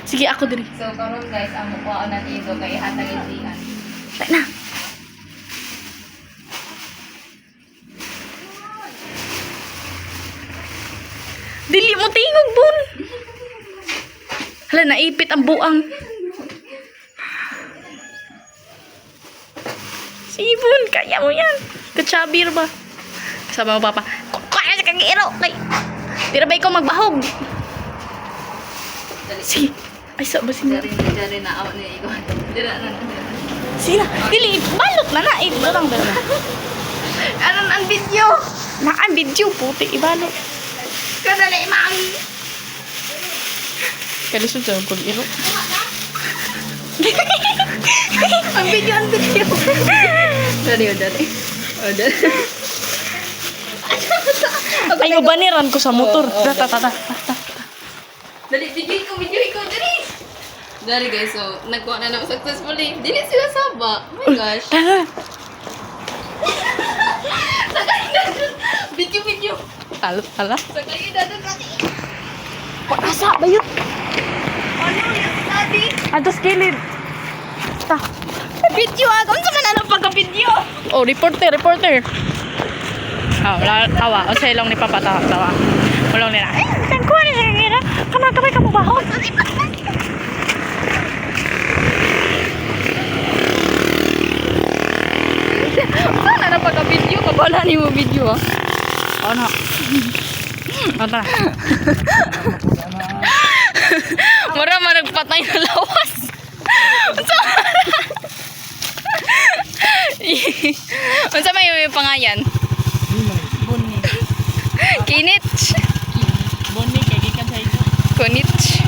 Sige, ako diri. So karon guys, ang mukha na dito kay hatagin diyan. Tay na. Dili mo tingog, Bun. Hala, naipit ang buang. Sige, Bun, kaya mo yan. Katsabir ba? Sama mo, Papa. Kaya sa kag-iro. Tira ba ikaw magbahog? Sige. Ay, sa ba siya? Dari na out ni ikaw. Dira na. Sila. Dili, balot na na. Ibarang dala. Ano ang video? Naan video, puti, ibalot. Kadali mami. Kalisod sa kag-iro. Ang video. Dari. Ay, ubaniran ko sa motor. Tata. Dali, video ko, dali. Dari guys, so nagkuha na naman successfully. Dili sila saba. Oh my gosh. Tara. Video. Tala. Sakay na doon natin. Asa ba yun? Ano yung study? Atos kilid. Ta. Video ako. Ano sa mananong pagka-video? Oh, reporter. Wala tawa. O sa ilong ni Papa tawa. Mulong nila. Kan kuha ni sa kira. Kamay ka mo bahog. Sana na pagka-video? Kabala ni mo video ah. Ano? Tara. Mura nagpatay na lawas. Unsa may pangayan? Bunni. Kinich. Bunni kay gikan sa ito. Kunich.